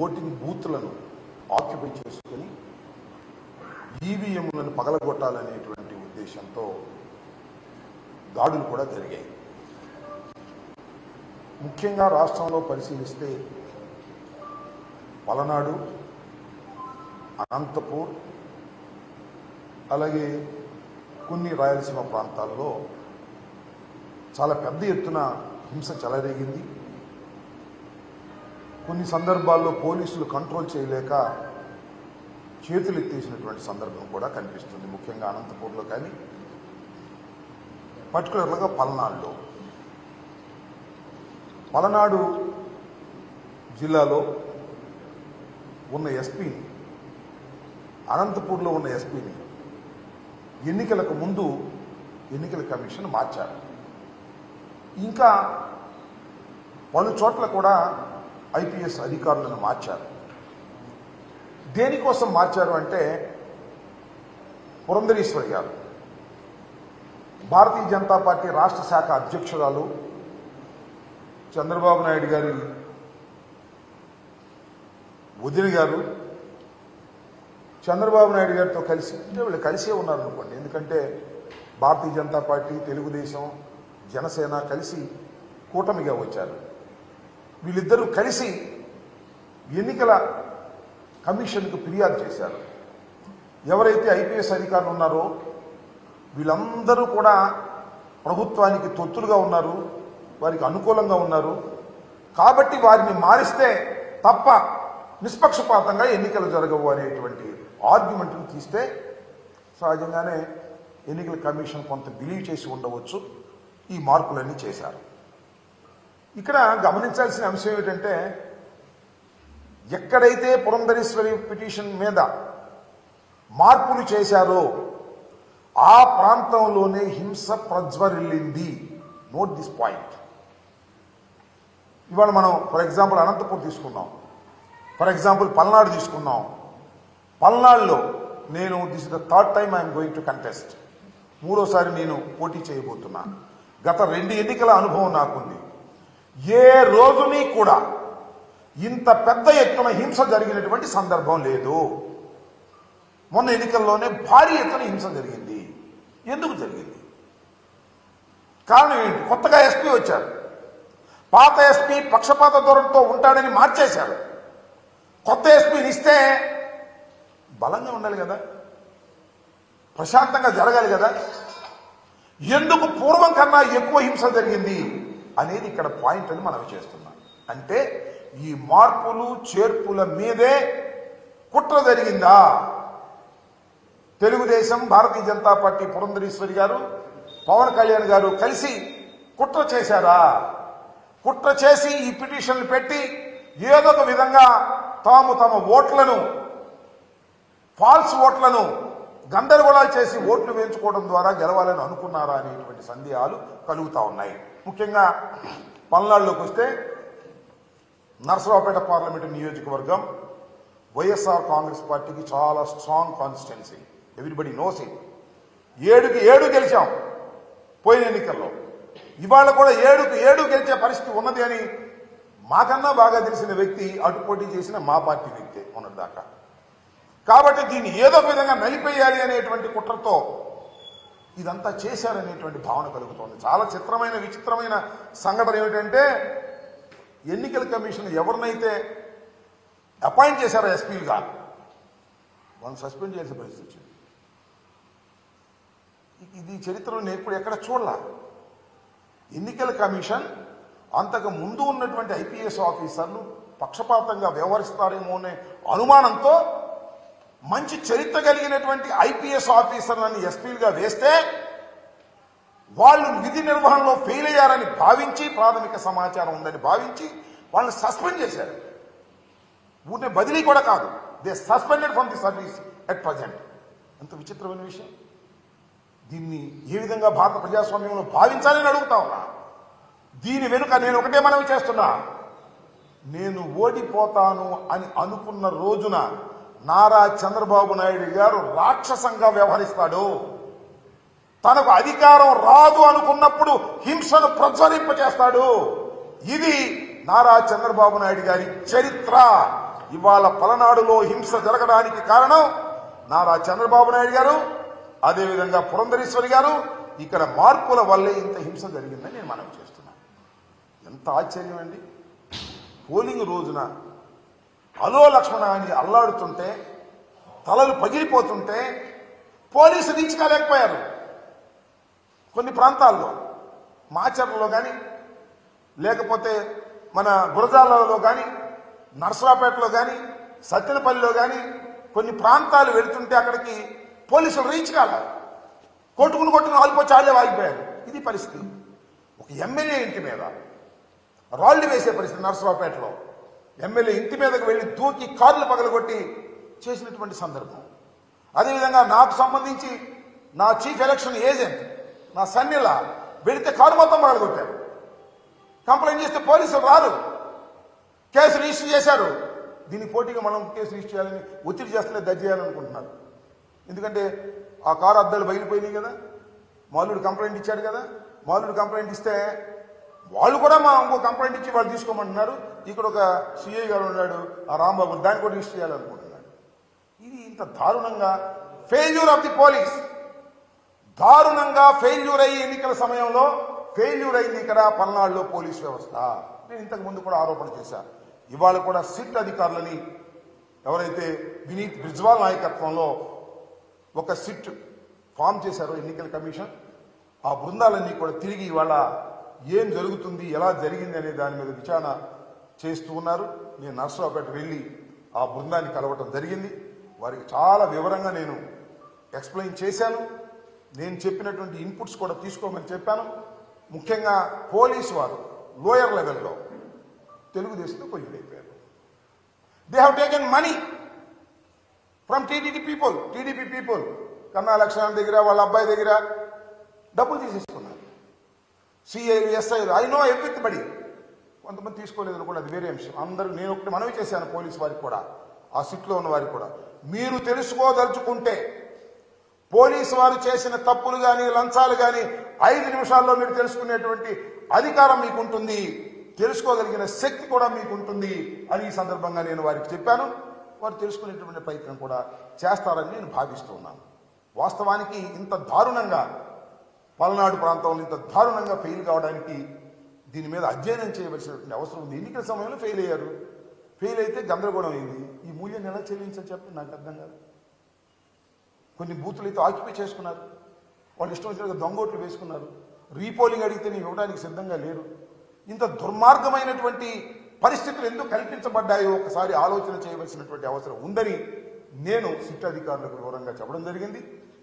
Voting బూత్లను occupy చేసుకుని ఈవీఎంలను పగలగొట్టాలనేటువంటి ఉద్దేశంతో దాడులు కూడా జరిగాయి. ముఖ్యంగా రాష్ట్రంలో పరిశీలిస్తే పలనాడు, అనంతపూర్, అలాగే కొన్ని రాయలసీమ ప్రాంతాల్లో చాలా పెద్ద ఎత్తున హింస చెలరేగింది. కొన్ని సందర్భాల్లో పోలీసులు కంట్రోల్ చేయలేక చేతులు ఎత్తేసినటువంటి సందర్భం కూడా కనిపిస్తుంది. ముఖ్యంగా అనంతపూర్లో కానీ పర్టికులర్గా పల్నాడులో. పలనాడు జిల్లాలో ఉన్న ఎస్పీని, అనంతపూర్లో ఉన్న ఎస్పీని ఎన్నికలకు ముందు ఎన్నికల కమిషన్ మార్చారు. ఇంకా పలు చోట్ల కూడా ఐపీఎస్ అధికారులను మార్చారు. దేనికోసం మార్చారు అంటే, పురంధరేశ్వరి గారు భారతీయ జనతా పార్టీ రాష్ట్ర శాఖ అధ్యక్షురాలు, చంద్రబాబు నాయుడు గారి వదిన గారు, చంద్రబాబు నాయుడు గారితో కలిసి వీళ్ళు కలిసే ఉన్నారనుకోండి. ఎందుకంటే భారతీయ జనతా పార్టీ, తెలుగుదేశం, జనసేన కలిసి కూటమిగా వచ్చారు. వీళ్ళిద్దరూ కలిసి ఎన్నికల కమిషన్కు ఫిర్యాదు చేశారు. ఎవరైతే ఐపీఎస్ అధికారులు ఉన్నారో వీళ్ళందరూ కూడా ప్రభుత్వానికి తొత్తులుగా ఉన్నారు, వారికి అనుకూలంగా ఉన్నారు. కాబట్టి వారిని మారిస్తే తప్ప నిష్పక్షపాతంగా ఎన్నికలు జరగవు అనేటువంటి ఆర్గ్యుమెంట్ను తీస్తే సహజంగానే ఎన్నికల కమిషన్ కొంత బిలీవ్ చేసి ఉండవచ్చు. ఈ మార్పులన్నీ చేశారు. ఇక్కడ గమనించాల్సిన అంశం ఏమిటంటే, ఎక్కడైతే పురంధరేశ్వరి పిటిషన్ మీద మార్పులు చేశారో ఆ ప్రాంతంలోనే హింస ప్రజ్వరిల్లింది. Note this point. ఇవాళ మనం ఫర్ ఎగ్జాంపుల్ అనంతపూర్ తీసుకున్నాం, ఫర్ ఎగ్జాంపుల్ పల్నాడు తీసుకున్నాం. పల్నాడులో నేను this is the third time I'm going to contest, మూడోసారి నేను పోటీ చేయబోతున్నా. గత 2 ఎన్నికల అనుభవం నాకుంది. ఏ రోజుని కూడా ఇంత పెద్ద ఎత్తున హింస జరిగినటువంటి సందర్భం లేదు. మొన్న ఎన్నికల్లోనే భారీ ఎత్తున హింస జరిగింది. ఎందుకు జరిగింది? కారణం ఏంటి? కొత్తగా ఎస్పీ వచ్చారు. పాత ఎస్పీ పక్షపాత ధోరణితో ఉంటాడని మార్చేశారు. కొత్త ఎస్పీని ఇస్తే బలంగా ఉండాలి కదా, ప్రశాంతంగా జరగాలి కదా. ఎందుకు పూర్వం కన్నా ఎక్కువ హింస జరిగింది అనేది ఇక్కడ పాయింట్ అని మనం చేస్తున్నాం. అంటే ఈ మార్పులు చేర్పుల మీదే కుట్ర జరిగిందా? తెలుగుదేశం, భారతీయ జనతా పార్టీ, పురంధరేశ్వరి గారు, పవన్ కళ్యాణ్ గారు కలిసి కుట్ర చేశారా? కుట్ర చేసి ఈ పిటిషన్లు పెట్టి ఏదో ఒక విధంగా తాము తమ ఓట్లను, ఫాల్స్ ఓట్లను గందరగోళాలు చేసి ఓట్లు వేయించుకోవడం ద్వారా గెలవాలని అనుకున్నారా అనేటువంటి సందేహాలు కలుగుతా ఉన్నాయి. ముఖ్యంగా పల్నాడులోకి వస్తే నరసరావుపేట పార్లమెంటు నియోజకవర్గం వైఎస్ఆర్ కాంగ్రెస్ పార్టీకి చాలా strong constituency. Everybody knows it. 7కి 7 గెలిచాం పోయిన ఎన్నికల్లో. ఇవాళ కూడా 7కి 7 గెలిచే పరిస్థితి ఉన్నది అని మాకన్నా బాగా తెలిసిన వ్యక్తి అటు పోటీ చేసిన మా పార్టీ వ్యక్తే ఉన్నదాకా. కాబట్టి దీన్ని ఏదో ఒక విధంగా నలిపేయాలి అనేటువంటి కుట్రతో ఇదంతా చేశారనేటువంటి భావన కలుగుతోంది. చాలా చిత్రమైన, విచిత్రమైన సంఘటన ఏమిటంటే, ఎన్నికల కమిషన్ ఎవరినైతే అపాయింట్ చేశారో ఎస్పీలుగా వాళ్ళని సస్పెండ్ చేసే పరిస్థితి వచ్చింది. ఇది చరిత్రలో నేను ఇప్పుడు ఎక్కడ చూడలా. ఎన్నికల కమిషన్ అంతకు ముందు ఉన్నటువంటి ఐపీఎస్ ఆఫీసర్లు పక్షపాతంగా వ్యవహరిస్తారేమో అనే అనుమానంతో మంచి చరిత్ర కలిగినటువంటి ఐపీఎస్ ఆఫీసర్లను ఎస్పీలుగా వేస్తే వాళ్ళు విధి నిర్వహణలో ఫెయిల్ అయ్యారని భావించి, ప్రాథమిక సమాచారం ఉందని భావించి వాళ్ళని సస్పెండ్ చేశారు. ఊరినే బదిలీ కూడా కాదు, they suspended from the service at present. ఎంత విచిత్రమైన విషయం. దీన్ని ఏ విధంగా భారత ప్రజాస్వామ్యంలో భావించాలని అడుగుతా ఉన్నా. దీని వెనుక నేను ఒకటే మనవి చేస్తున్నా, నేను ఓడిపోతాను అని అనుకున్న రోజున నారా చంద్రబాబు నాయుడు గారు రాక్షసంగా వ్యవహరిస్తాడు. తనకు అధికారం రాదు అనుకున్నప్పుడు హింసను ప్రజ్వరింపచేస్తాడు. ఇది నారా చంద్రబాబు నాయుడు గారి చరిత్ర. ఇవాళ పలనాడులో హింస జరగడానికి కారణం నారా చంద్రబాబు నాయుడు గారు, అదేవిధంగా పురంధరేశ్వరి గారు. ఇక్కడ మార్పుల వల్లే ఇంత హింస జరిగిందని నేను మనవి చేస్తున్నాను. ఎంత ఆశ్చర్యం అండి! పోలింగ్ రోజున అలో లక్ష్మణ అని అల్లాడుతుంటే, తలలు పగిలిపోతుంటే పోలీసులు దించుకోలేకపోయారు. కొన్ని ప్రాంతాల్లో మాచర్లలో కానీ, లేకపోతే మన గురజాలలో కానీ, నర్సరాపేటలో కానీ, సత్తెనపల్లిలో కానీ కొన్ని ప్రాంతాలు వెళుతుంటే అక్కడికి పోలీసులు రీచ్ కాల, కొట్టుకుని ఆగిపోయి చాలే ఆగిపోయారు. ఇది పరిస్థితి. ఒక ఎమ్మెల్యే ఇంటి మీద రాళ్లు వేసే పరిస్థితి. నర్సరావుపేటలో ఎమ్మెల్యే ఇంటి మీదకు వెళ్లి దూకి కార్లు పగలగొట్టి చేసినటువంటి సందర్భం. అదేవిధంగా నాకు సంబంధించి నా చీఫ్ ఎలక్షన్ ఏజెంట్ నా సన్నిలా వెళితే కారు మొత్తం పగలగొట్టారు. కంప్లైంట్ చేస్తే పోలీసులు రారు, కేసు రిజిస్టర్ చేశారు. దీనికి పోటీగా మనం కేసు రిజిస్టర్ చేయాలని ఒత్తిడి చేస్తలే దర్జీ చేయాలనుకుంటున్నారు. ఎందుకంటే ఆ కారు అద్దాలు బయలుపోయినాయి కదా, మాలుడు కంప్లైంట్ ఇచ్చాడు కదా. మాలుడు కంప్లైంట్ ఇస్తే వాళ్ళు కూడా ఇంకో కంప్లైంట్ ఇచ్చి వాళ్ళు తీసుకోమంటున్నారు. ఇక్కడ ఒక సిఐ గారు ఉన్నాడు, ఆ రాంబాబు, దాన్ని కూడా రిజిస్టర్ చేయాలనుకుంటున్నాడు. ఇది ఇంత దారుణంగా ఫెయిల్యూర్ ఆఫ్ ది పోలీస్, దారుణంగా ఫెయిల్యూర్ అయ్యి ఎన్నికల సమయంలో ఫెయిల్యూర్ అయింది ఇక్కడ పల్నాడులో పోలీస్ వ్యవస్థ. నేను ఇంతకు ముందు కూడా ఆరోపణ చేశాను. ఇవాళ కూడా సిట్ అధికారులని ఎవరైతే వినీత్ బ్రిజ్వాల్ నాయకత్వంలో ఒక సిట్ ఫామ్ చేశారో ఎన్నికల కమిషన్, ఆ బృందాలన్నీ కూడా తిరిగి ఇవాళ ఏం జరుగుతుంది, ఎలా జరిగింది అనే దాని మీద విచారణ చేస్తూ ఉన్నారు. నేను నర్సరావుపేట వెళ్ళి ఆ బృందాన్ని కలవటం జరిగింది. వారికి చాలా వివరంగా నేను ఎక్స్ప్లెయిన్ చేశాను. నేను చెప్పినటువంటి ఇన్పుట్స్ కూడా తీసుకోమని చెప్పాను. ముఖ్యంగా పోలీసు వారు లోయర్ లెవెల్లో తెలుగుదేశంతో కొయ్యడైపోయారు. They have taken money from TDP people. Kanna Lakshman దగ్గర, వాళ్ళ అబ్బాయి దగ్గర డబ్బులు తీసేసుకున్నారు. సిఐలు, ఎస్ఐలు, ఐ నో ఎవ్రీబడి. కొంతమంది తీసుకోలేదు కూడా, అది వేరే అంశం. అందరూ నేను ఒకటి మనవి చేశాను పోలీసు వారికి కూడా, ఆ సిట్లో ఉన్న వారికి కూడా, మీరు తెలుసుకోదలుచుకుంటే పోలీసు వారు చేసిన తప్పులు కానీ లంచాలు కానీ 5 నిమిషాల్లో మీరు తెలుసుకునేటువంటి అధికారం మీకు ఉంటుంది, తెలుసుకోగలిగిన శక్తి కూడా మీకు ఉంటుంది అని ఈ సందర్భంగా నేను వారికి చెప్పాను. వారు తెలుసుకునేటువంటి ప్రయత్నం కూడా చేస్తారని నేను భావిస్తూ ఉన్నాను. వాస్తవానికి ఇంత దారుణంగా పల్నాడు ప్రాంతంలో ఇంత దారుణంగా ఫెయిల్ కావడానికి దీని మీద అధ్యయనం చేయవలసినటువంటి అవసరం ఉంది. ఎన్నికల సమయంలో ఫెయిల్ అయ్యారు. ఫెయిల్ అయితే గందరగోళం అయింది. ఈ మూల్యాన్ని ఎలా చెల్లించని చెప్పి నాకు అర్థం కాదు. కొన్ని బూతులు అయితే ఆక్యుపై చేసుకున్నారు, వాళ్ళు ఇష్టం వచ్చినట్టుగా దొంగోట్లు వేసుకున్నారు. రీపోలింగ్ అడిగితే నేను ఇవ్వడానికి సిద్ధంగా లేరు. ఇంత దుర్మార్గమైనటువంటి పరిస్థితులు ఎందుకు కల్పించబడ్డాయో ఒకసారి ఆలోచన చేయవలసినటువంటి అవసరం ఉందని నేను సిట్ అధికారులకు వివరంగా చెప్పడం జరిగింది.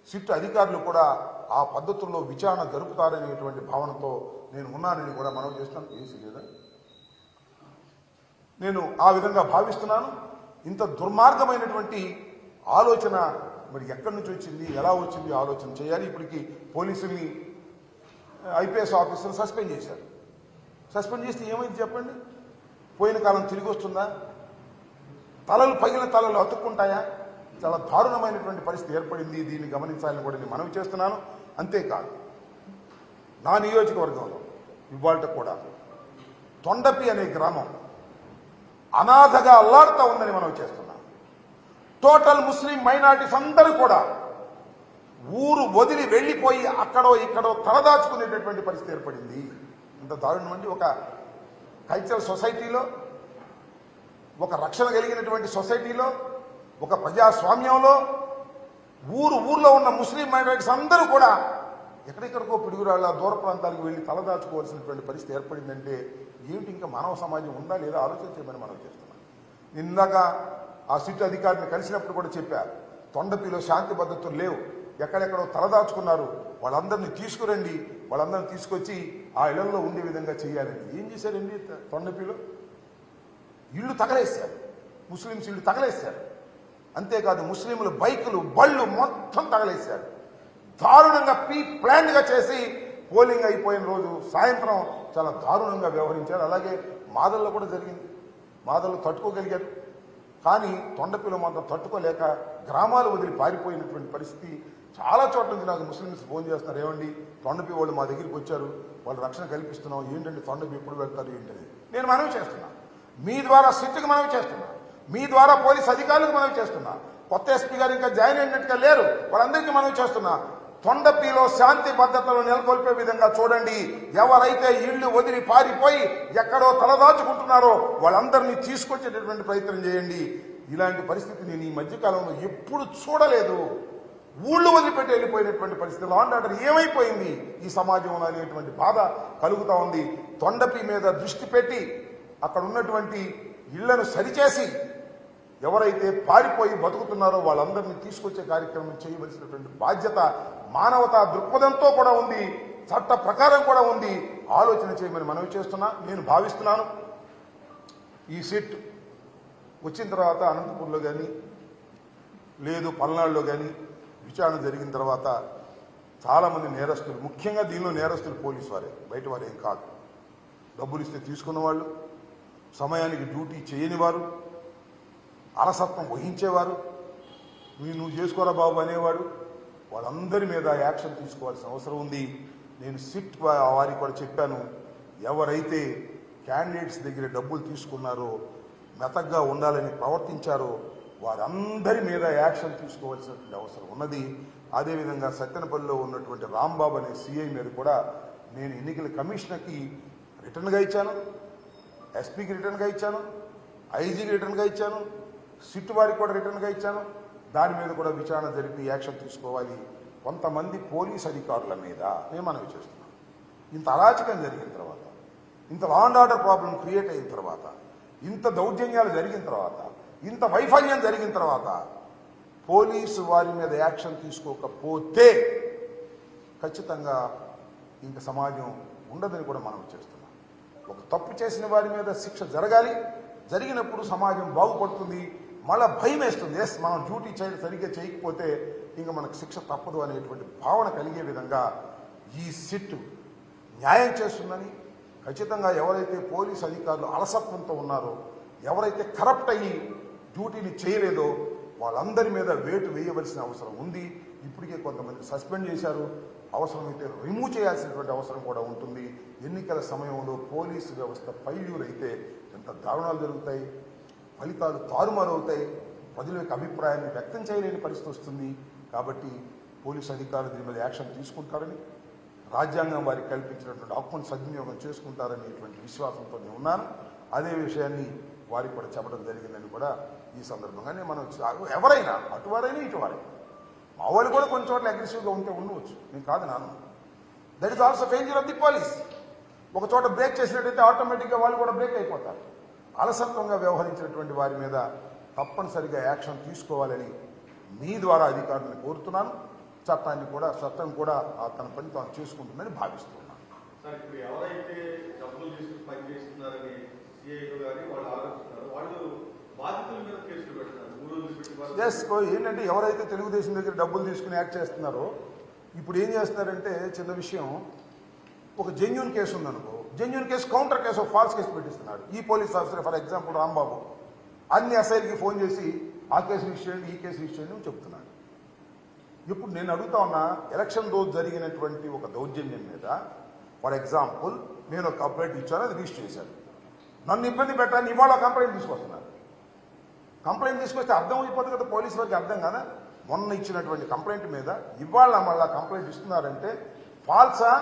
సిట్ అధికారులు కూడా ఆ పద్ధతుల్లో విచారణ జరుపుతారనేటువంటి భావనతో నేను ఉన్నానని కూడా మనం చేస్తాను. ఏసీ లేదా, నేను ఆ విధంగా భావిస్తున్నాను. ఇంత దుర్మార్గమైనటువంటి ఆలోచన మరి ఎక్కడి నుంచి వచ్చింది, ఎలా వచ్చింది ఆలోచన చేయాలి. ఇప్పటికి పోలీసుల్ని, ఐపీఎస్ ఆఫీసర్ని సస్పెండ్ చేశారు. సస్పెండ్ చేస్తే ఏమైంది చెప్పండి? పోయిన కాలం తిరిగి వస్తుందా? తలలు పగిలిన తలలు అతుక్కుంటాయా? చాలా దారుణమైనటువంటి పరిస్థితి ఏర్పడింది. దీన్ని గమనించాలని కూడా నేను మనవి చేస్తున్నాను. అంతేకాదు, నా నియోజకవర్గంలో ఇవాళ కూడా తొండపి అనే గ్రామం అనాథగా అల్లాడుతూ ఉందని మనవి చేస్తున్నాను. టోటల్ ముస్లిం మైనారిటీస్ అందరూ కూడా ఊరు వదిలి వెళ్లిపోయి అక్కడో ఇక్కడో తలదాచుకునేటటువంటి పరిస్థితి ఏర్పడింది. ఇంత దారుణం అండి. ఒక కల్చరల్ సొసైటీలో, ఒక రక్షణ కలిగినటువంటి సొసైటీలో, ఒక ప్రజాస్వామ్యంలో ఊర్లో ఉన్న ముస్లిం మైనారిటీస్ అందరూ కూడా ఎక్కడెక్కడికో పిడుగురాళ్ళ దూర ప్రాంతాలకు వెళ్ళి తలదాచుకోవాల్సినటువంటి పరిస్థితి ఏర్పడిందంటే ఏమిటి ఇంకా మానవ సమాజం ఉందా లేదా ఆలోచించమని మనం చేస్తున్నాం. ఇందాక ఆ సిట్ అధికారిని కలిసినప్పుడు కూడా చెప్పారు, తొండపిలో శాంతి భద్రతలు లేవు, ఎక్కడెక్కడో తలదాచుకున్నారు, వాళ్ళందరినీ తీసుకురండి, వాళ్ళందరినీ తీసుకొచ్చి ఆ ఇళ్లలో ఉండే విధంగా చేయాలని. ఏం చేశారండి? తొండపిలో ఇళ్ళు తగలేశారు, ముస్లింస్ ఇళ్ళు తగలేశారు. అంతేకాదు ముస్లింలు బైకులు, బళ్ళు మొత్తం తగలేశారు. దారుణంగా ప్లాన్గా చేసి పోలింగ్ అయిపోయిన రోజు సాయంత్రం చాలా దారుణంగా వ్యవహరించారు. అలాగే మాదల్లో కూడా జరిగింది. మాదల్లో తట్టుకోగలిగారు, కానీ తొండపిలో మాత్రం తట్టుకోలేక గ్రామాలు వదిలి పారిపోయినటువంటి పరిస్థితి. చాలా చోట్ల నుంచి నాకు ముస్లిమ్స్ ఫోన్ చేస్తున్నారు, ఏమండి తొండపి వాళ్ళు మా దగ్గరికి వచ్చారు, వాళ్ళు రక్షణ కల్పిస్తున్నాం, ఏంటంటే తొండపి ఎప్పుడు వెళ్తారు ఏంటని. నేను మనవి చేస్తున్నాను, మీ ద్వారా సిట్టుకు మనవి చేస్తున్నాను, మీ ద్వారా పోలీస్ అధికారులకు మనవి చేస్తున్నా, కొత్త ఎస్పీ గారు ఇంకా జాయిన్ అయినట్టుగా లేరు, వాళ్ళందరికీ మనవి చేస్తున్నా, తొండపిలో శాంతి భద్రతలు నెలకొల్పే విధంగా చూడండి. ఎవరైతే ఇళ్లు వదిలి పారిపోయి ఎక్కడో తలదాచుకుంటున్నారో వాళ్ళందరినీ తీసుకొచ్చేటటువంటి ప్రయత్నం చేయండి. ఇలాంటి పరిస్థితి నేను ఈ మధ్యకాలంలో ఎప్పుడు చూడలేదు. ఊళ్ళు వదిలిపెట్టి వెళ్ళిపోయినటువంటి పరిస్థితి, లా అండ్ ఆర్డర్ ఏమైపోయింది ఈ సమాజంలో అనేటువంటి బాధ కలుగుతా ఉంది. తొండపి మీద దృష్టి పెట్టి అక్కడ ఉన్నటువంటి ఇళ్లను సరిచేసి ఎవరైతే పారిపోయి బతుకుతున్నారో వాళ్ళందరినీ తీసుకొచ్చే కార్యక్రమం చేయవలసినటువంటి బాధ్యత మానవతా దృక్పథంతో కూడా ఉంది, చట్ట ప్రకారం కూడా ఉంది. ఆలోచన చేయమని మనవి చేస్తున్నా. నేను భావిస్తున్నాను ఈ సిట్ వచ్చిన తర్వాత అనంతపూర్లో కానీ లేదు పల్నాడులో కానీ విచారణ జరిగిన తర్వాత చాలామంది నేరస్తులు, ముఖ్యంగా దీనిలో నేరస్తులు పోలీసు వారే, బయట వారు ఏం కాదు, డబ్బులు ఇస్తే తీసుకున్న వాళ్ళు, సమయానికి డ్యూటీ చేయని వారు, అలసత్వం వహించేవారు, నువ్వు చేసుకోరా బాబు అనేవాడు, వాళ్ళందరి మీద యాక్షన్ తీసుకోవాల్సిన అవసరం ఉంది. నేను సిట్ వారికి కూడా చెప్పాను, ఎవరైతే క్యాండిడేట్స్ దగ్గర డబ్బులు తీసుకున్నారో, మెతగ్గా ఉండాలని ప్రవర్తించారో వారందరి మీద యాక్షన్ తీసుకోవాల్సినటువంటి అవసరం ఉన్నది. అదేవిధంగా సత్తెనపల్లిలో ఉన్నటువంటి రాంబాబు అనే సిఐ మీద కూడా నేను ఎన్నికల కమిషనర్కి రిటర్న్గా ఇచ్చాను, ఎస్పీకి రిటర్న్గా ఇచ్చాను, ఐజీకి రిటర్న్గా ఇచ్చాను, సిట్ వారికి కూడా రిటర్న్గా ఇచ్చాను. దాని మీద కూడా విచారణ జరిపి యాక్షన్ తీసుకోవాలి. కొంతమంది పోలీస్ అధికారుల మీద నేను మనవి చేస్తున్నాను, ఇంత అరాచకం జరిగిన తర్వాత, ఇంత law and order problem create అయిన తర్వాత, ఇంత దౌర్జన్యాలు జరిగిన తర్వాత, ఇంత వైఫల్యం జరిగిన తర్వాత పోలీసు వారి మీద యాక్షన్ తీసుకోకపోతే ఖచ్చితంగా ఇంక సమాజం ఉండదని కూడా మనం చేస్తున్నాం. ఒక తప్పు చేసిన వారి మీద శిక్ష జరగాలి, జరిగినప్పుడు సమాజం బాగుపడుతుంది. మళ్ళా భయం వేస్తుంది, ఎస్ మనం డ్యూటీ సరిగ్గా చేయకపోతే ఇంకా మనకు శిక్ష తప్పదు అనేటువంటి భావన కలిగే విధంగా ఈ సిట్ న్యాయం చేస్తుందని, ఖచ్చితంగా ఎవరైతే పోలీసు అధికారులు అలసత్వంతో ఉన్నారో, ఎవరైతే కరప్ట్ అయ్యి డ్యూటీని చేయలేదో వాళ్ళందరి మీద వేటు వేయవలసిన అవసరం ఉంది. ఇప్పటికే కొంతమంది సస్పెండ్ చేశారు, అవసరమైతే రిమూవ్ చేయాల్సినటువంటి అవసరం కూడా ఉంటుంది. ఎన్నికల సమయంలో పోలీసు వ్యవస్థ ఫెయిల్యూర్ అయితే ఎంత దారుణాలు జరుగుతాయి, ఫలితాలు తారుమారవుతాయి, ప్రజల యొక్క అభిప్రాయాన్ని వ్యక్తం చేయలేని పరిస్థితి వస్తుంది. కాబట్టి పోలీసు అధికారులు దీని మీద యాక్షన్ తీసుకుంటారని, రాజ్యాంగం వారికి కల్పించినటువంటి హక్కును సద్వినియోగం చేసుకుంటారనేటువంటి విశ్వాసంతో నేను ఉన్నాను. అదే విషయాన్ని వారికి కూడా చెప్పడం జరిగిందని కూడా ఈ సందర్భంగానే మనం ఎవరైనా అటువారైనా ఇటువారైనా, మా వాళ్ళు కూడా కొన్ని చోట్ల అగ్రెసివ్గా ఉంటే ఉండవచ్చు, నేను కాదు నాను. That is also failure of the police. ఒక చోట బ్రేక్ చేసినట్టయితే ఆటోమేటిక్గా వాళ్ళు కూడా బ్రేక్ అయిపోతారు. అలసత్వంగా వ్యవహరించినటువంటి వారి మీద తప్పనిసరిగా యాక్షన్ తీసుకోవాలని మీ ద్వారా అధికారులను కోరుతున్నాను. చట్టం కూడా తన పని తాను చేసుకుంటుందని భావిస్తున్నాను. ఏంటంటే ఎవరైతే తెలుగుదేశం దగ్గర డబ్బులు తీసుకుని యాక్ట్ చేస్తున్నారో ఇప్పుడు ఏం చేస్తున్నారంటే, చిన్న విషయం, ఒక జెన్యూన్ కేసు ఉందనుకో, genuine case counter case false case పెట్టిస్తున్నాడు ఈ police officer. For example Rambabu అన్ని ఎస్ఐలకి ఫోన్ చేసి ఆ కేసు రిజిస్టర్ చేయండి, ఈ కేసు రిజిస్టర్ చేయండి అని చెప్తున్నాడు. ఇప్పుడు నేను అడుగుతా ఉన్నా, ఎలక్షన్ రోజు జరిగినటువంటి ఒక దౌర్జన్యం మీద ఫర్ ఎగ్జాంపుల్ నేను ఒక కంప్లైంట్ ఇచ్చాను, అది రిజిస్టర్ చేశాను, నన్ను ఇబ్బంది పెట్టాలని ఇవాళ కంప్లైంట్ తీసుకొస్తున్నారు. కంప్లైంట్ తీసుకొస్తే అర్థం అయిపోతుంది కదా పోలీసు వారికి, అర్థం కదా. మొన్న ఇచ్చినటువంటి కంప్లైంట్ మీద ఇవాళ మళ్ళా కంప్లైంట్ ఇస్తున్నారంటే ఫాల్సా,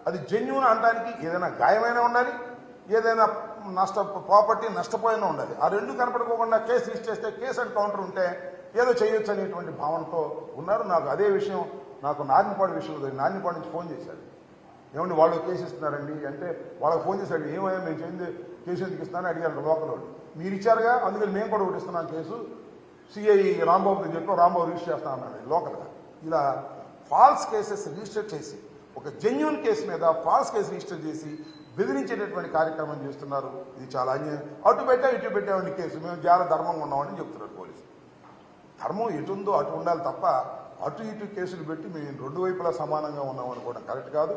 అది జెన్యూన్ అనడానికి ఏదైనా గాయమైనా ఉండాలి, ఏదైనా ప్రాపర్టీ నష్టపోయినా ఉండాలి. ఆ రెండు కనపడుకోకుండా కేసు రిజిస్టర్ చేస్తే కేసు అండ్ కౌంటర్ ఉంటే ఏదో చేయొచ్చు అనేటువంటి భావనతో ఉన్నారు. నాకు అదే విషయం, నాకు నారాయణపాడు విషయంలో నారాయణపాడు నుంచి ఫోన్ చేశారు, ఏమంటే వాళ్ళు కేసు ఇస్తున్నారండి అంటే, వాళ్ళకి ఫోన్ చేశాడు, ఏమయ్యా మేము చేయండి కేసు ఎందుకు ఇస్తానని అడిగారు లోకల్ వాళ్ళు. మీరు ఇచ్చారుగా, అందుకని మేము కూడా ఒకటి ఇస్తున్నాం కేసు, సిఐ రాంబాబుని చెప్పి రాంబాబు రిజిస్టర్ చేస్తా అన్నాడు లోకల్గా. ఇలా ఫాల్స్ కేసెస్ రిజిస్టర్ చేసి, ఒక జెన్యూన్ కేసు మీద ఫాల్స్ కేసు రిజిస్టర్ చేసి బెదిరించేటటువంటి కార్యక్రమం చేస్తున్నారు. ఇది చాలా అన్యాయం. అటు పెట్టామండి కేసు, మేము చాలా ధర్మంగా ఉన్నామని చెప్తున్నారు పోలీసు. ధర్మం ఎటుందో అటు ఉండాలి తప్ప అటు ఇటు కేసులు పెట్టి మేము రెండు వైపులా సమానంగా ఉన్నామనుకోవడం కరెక్ట్ కాదు.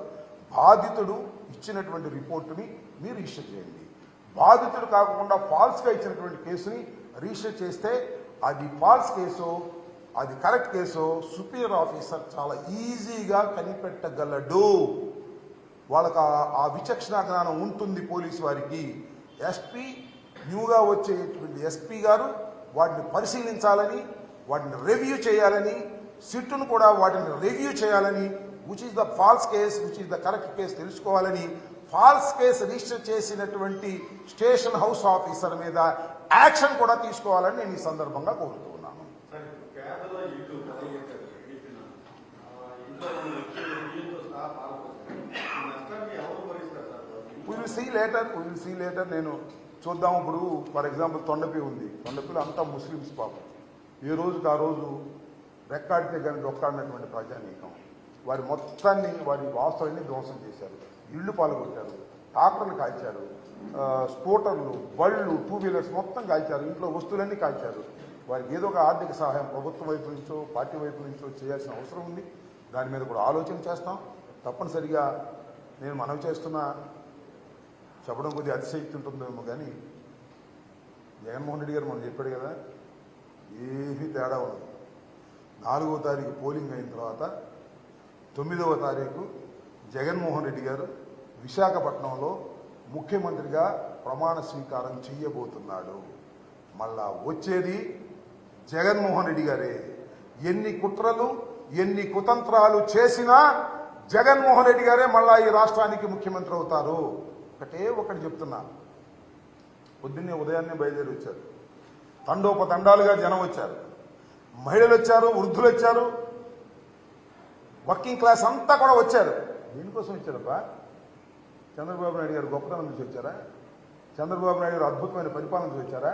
బాధితుడు ఇచ్చినటువంటి రిపోర్టుని మీరు రిజిస్టర్ చేయండి. బాధితుడు కాకుండా ఫాల్స్గా ఇచ్చినటువంటి కేసుని రిజిస్టర్ చేస్తే అది ఫాల్స్ కేసు, అది కరెక్ట్ కేసు సుపీరియర్ ఆఫీసర్ చాలా ఈజీగా కనిపెట్టగలడు. వాళ్ళకి ఆ విచక్షణ జ్ఞానం ఉంటుంది పోలీసు వారికి. ఎస్పీ న్యూగా వచ్చేటువంటి ఎస్పీ గారు వాటిని పరిశీలించాలని, వాటిని రివ్యూ చేయాలని, సిట్టును కూడా వాటిని రివ్యూ చేయాలని, which is the false case, which is the correct case తెలుసుకోవాలని, ఫాల్స్ కేసు రిజిస్టర్ చేసినటువంటి స్టేషన్ హౌస్ ఆఫీసర్ మీద యాక్షన్ కూడా తీసుకోవాలని నేను ఈ సందర్భంగా కోరుతున్నాను. We will see later. నేను చూద్దాం. ఇప్పుడు ఫర్ ఎగ్జాంపుల్ తొండపి ఉంది. తొండపిలో అంతా ముస్లిమ్స్ పాపం. ఏ రోజుకి ఆ రోజు రెక్కాడితే కానీ డొక్కాడినటువంటి ప్రజానీకం వారి మొత్తాన్ని, వారి వాస్తుల్ని ధ్వంసం చేశారు. ఇళ్లు పాల్గొట్టారు, ట్రాక్టర్లు కాల్చారు, స్కూటర్లు, బళ్ళు, 2 వీలర్స్ మొత్తం కాల్చారు, ఇంట్లో వస్తువులన్నీ కాల్చారు. వారికి ఏదో ఒక ఆర్థిక సహాయం ప్రభుత్వం వైపు నుంచో పార్టీ వైపు నుంచో చేయాల్సిన అవసరం ఉంది. దాని మీద కూడా ఆలోచన చేస్తాం. తప్పనిసరిగా నేను మనవి చేస్తున్నా, చెప్పడం కొద్దిగా అతిశక్తి ఉంటుందేమో కానీ జగన్మోహన్ రెడ్డి గారు మనం చెప్పాడు కదా, ఏమీ తేడా ఉండదు. 4వ తారీఖు పోలింగ్ అయిన తర్వాత 9వ తారీఖు జగన్మోహన్ రెడ్డి గారు విశాఖపట్నంలో ముఖ్యమంత్రిగా ప్రమాణ స్వీకారం చేయబోతున్నాడు. మళ్ళా వచ్చేది జగన్మోహన్ రెడ్డి గారే. ఎన్ని కుట్రలు, ఎన్ని కుతంత్రాలు చేసినా జగన్మోహన్ రెడ్డి గారే మళ్ళా ఈ రాష్ట్రానికి ముఖ్యమంత్రి అవుతారు. ఒకటి చెప్తున్నా, పొద్దున్నే ఉదయాన్నే బయలుదేరి వచ్చారు, తండోపతండాలుగా జనం వచ్చారు, మహిళలు వచ్చారు, వృద్ధులు వచ్చారు, వర్కింగ్ క్లాస్ అంతా కూడా వచ్చారు. దేనికోసం వచ్చారప్ప? చంద్రబాబు నాయుడు గారు గొప్పతనం నుంచి వచ్చారా? చంద్రబాబు నాయుడు గారు అద్భుతమైన పరిపాలన నుంచి వచ్చారా?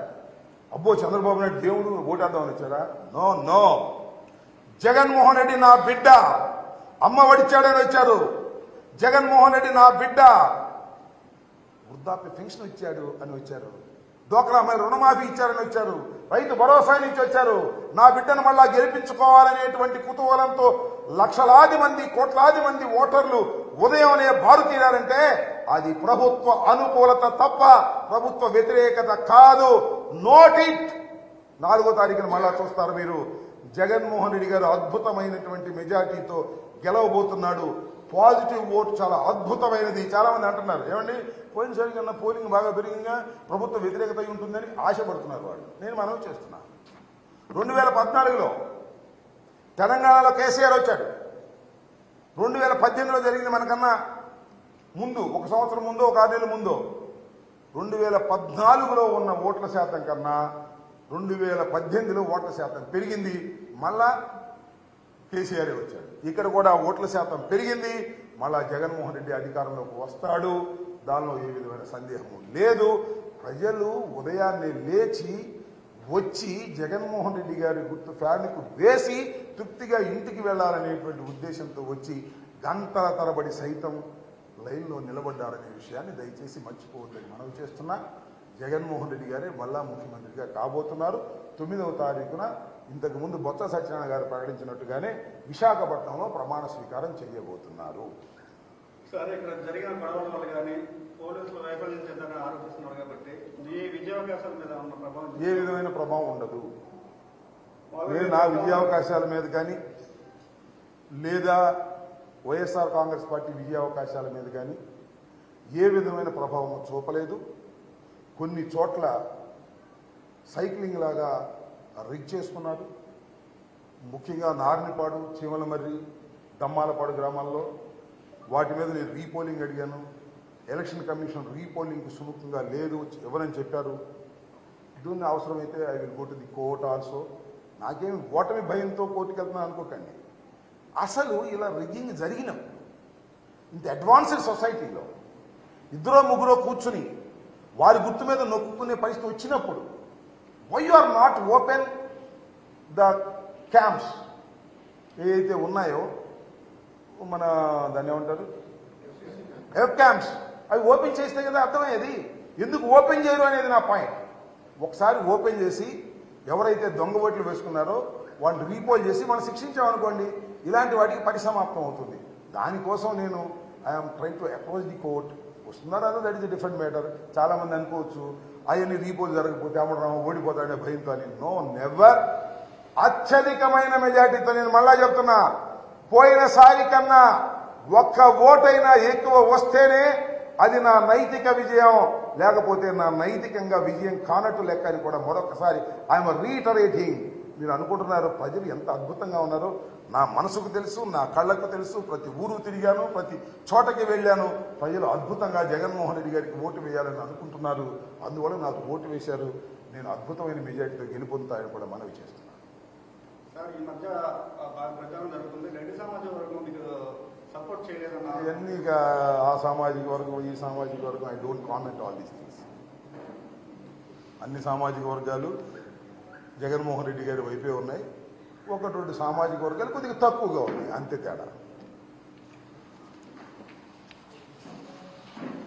అబ్బో చంద్రబాబు నాయుడు దేవుడు ఓటేద్దామని వచ్చారా? No no. జగన్మోహన్ రెడ్డి నా బిడ్డ, అమ్మ వడిచాడని వచ్చారు. జగన్మోహన్ రెడ్డి నా బిడ్డ, వృద్ధాప్య పెన్షన్ ఇచ్చాడు అని వచ్చారు. డోక్రా మహిళ రుణమాఫీ ఇచ్చారని వచ్చారు. రైతు భరోసా నుంచి వచ్చారు. నా బిడ్డను మళ్ళా గెలిపించుకోవాలనేటువంటి కుతూహలంతో లక్షలాది మంది, కోట్లాది మంది ఓటర్లు ఉదయంనే బారు తీరారంటే అది ప్రభుత్వ అనుకూలత తప్ప ప్రభుత్వ వ్యతిరేకత కాదు. Note it. 4వ తారీఖున మళ్ళా చూస్తారు మీరు. జగన్మోహన్ రెడ్డి గారు అద్భుతమైనటువంటి మెజార్టీతో గెలవబోతున్నాడు. పాజిటివ్ ఓటు చాలా అద్భుతమైనది. చాలా మంది అంటున్నారు, ఏమండి పోయినసారి కన్నా పోలింగ్ బాగా పెరిగిందిగా, ప్రభుత్వ వ్యతిరేకత ఉంటుందని ఆశపడుతున్నారు వాళ్ళు. నేను మనవి చేస్తున్నా, 2014లో తెలంగాణలో కేసీఆర్ వచ్చాడు. 2018లో జరిగింది మనకన్నా ముందు, 1 సంవత్సరం ముందో 6 నెలల ముందో. 2014లో ఉన్న ఓట్ల శాతం కన్నా 2018లో ఓట్ల శాతం పెరిగింది. మళ్ళా కేసీఆర్ వచ్చాడు. ఇక్కడ కూడా ఓట్ల శాతం పెరిగింది. మళ్ళా జగన్మోహన్ రెడ్డి అధికారంలోకి వస్తాడు. దానిలో ఏ విధమైన సందేహము లేదు. ప్రజలు ఉదయాన్నే లేచి వచ్చి జగన్మోహన్ రెడ్డి గారి గుర్తు ఫ్యాన్కు వేసి తృప్తిగా ఇంటికి వెళ్లాలనేటువంటి ఉద్దేశంతో వచ్చి గంటల తరబడి సైతం లైన్లో నిలబడ్డారనే విషయాన్ని దయచేసి మర్చిపోవద్దని మనవి చేస్తున్నా. జగన్మోహన్ రెడ్డి గారే మళ్ళా ముఖ్యమంత్రిగా కాబోతున్నారు. 9వ తారీఖున ఇంతకుముందు బొత్స సత్యనారాయణ గారు ప్రకటించినట్టుగానే విశాఖపట్నంలో ప్రమాణ స్వీకారం చేయబోతున్నారు. సరే, ఇక్కడ జరిగిన గొడవల వల్ల కానీ పోలీసులు వైఫల్యం చెందని ఆరోపిస్తున్నారు కాబట్టి మీ విద్యావకాశాల మీద ఉన్న ప్రభావం ఏ విధమైన ప్రభావం ఉండదు. నేను నా విద్యావకాశాల మీద కానీ లేదా వైఎస్ఆర్ కాంగ్రెస్ పార్టీ విజయావకాశాల మీద కానీ ఏ విధమైన ప్రభావం చూపలేదు. కొన్ని చోట్ల సైక్లింగ్ లాగా రిగ్ చేసుకున్నారు. ముఖ్యంగా నార్నిపాడు, చీమలమర్రి, దమ్మాలపాడు గ్రామాల్లో వాటి మీద నేను రీపోలింగ్ అడిగాను. ఎలక్షన్ కమిషన్ రీపోలింగ్కి సుముఖంగా లేదు ఎవరని చెప్పారు. దీన్ని అవసరమైతే I will go to the court also. నాకేమి ఓటమి భయంతో కోర్టుకు వెళ్తున్నాను అనుకోకండి. అసలు ఇలా రిగ్గింగ్ జరిగినప్పుడు ఇంత అడ్వాన్స్డ్ సొసైటీలో 2-3 కూర్చుని వారి గుర్తు మీద నొక్కుకునే పరిస్థితి వచ్చినప్పుడు why you are not open the camps ఏదైతే ఉన్నాయో, మన దాన్ని ఏమంటారు, ఎఫ్ క్యాంప్స్, అవి ఓపెన్ చేస్తే కదా అర్థమయ్యేది. ఎందుకు ఓపెన్ చేయరు అనేది నా పాయింట్. ఒకసారి ఓపెన్ చేసి ఎవరైతే దొంగ ఓట్లు వేసుకున్నారో వాళ్ళని రీపోల్ చేసి మనం శిక్షించామనుకోండి, ఇలాంటి వాటికి పరిసమాప్తం అవుతుంది. దానికోసం నేను I'm trying to approach the court. వస్తున్నారా అదో దట్ ఇస్ డిఫరెంట్ మ్యాటర్. చాలా మంది అనుకోవచ్చు అవన్నీ రీపోల్ జరగకపోతే అమరరావు ఓడిపోతాడనే భయంతో అని. No, never. అత్యధికమైన మెజార్టీతో నేను మళ్ళా చెప్తున్నా, పోయినసారి కన్నా ఒక్క ఓటైనా ఎక్కువ వస్తేనే అది నా నైతిక విజయం. లేకపోతే నా నైతికంగా విజయం కానట్టు లెక్క అని కూడా మరొకసారి ఐఎమ్ రీటరేటింగ్. మీరు అనుకుంటున్నారు ప్రజలు ఎంత అద్భుతంగా ఉన్నారో. నా మనసుకు తెలుసు, నా కళ్ళకు తెలుసు, ప్రతి ఊరు తిరిగాను, ప్రతి చోటకి వెళ్ళాను. ప్రజలు అద్భుతంగా జగన్మోహన్ రెడ్డి గారికి ఓటు వేయాలని అనుకుంటున్నారు. అందువల్ల నాకు ఓటు వేశారు. నేను అద్భుతమైన మెజార్టీతో గెలుపొందుతాయని కూడా మనవి చేస్తున్నాను. సార్, ఈ మధ్య బాగా ప్రచారం జరుగుతుంది, రెడ్డి సామాజిక వర్గం మీకు సపోర్ట్ చేయలేదన్న. ఇవన్నీ ఆ సామాజిక వర్గం, ఈ సామాజిక వర్గం, I don't comment all these things. అన్ని సామాజిక వర్గాలు జగన్మోహన్ రెడ్డి గారి వైపే ఉన్నాయి. ఒకటి రెండు సామాజిక వర్గాలు కొద్దిగా తక్కువగా ఉన్నాయి, అంతే తేడా.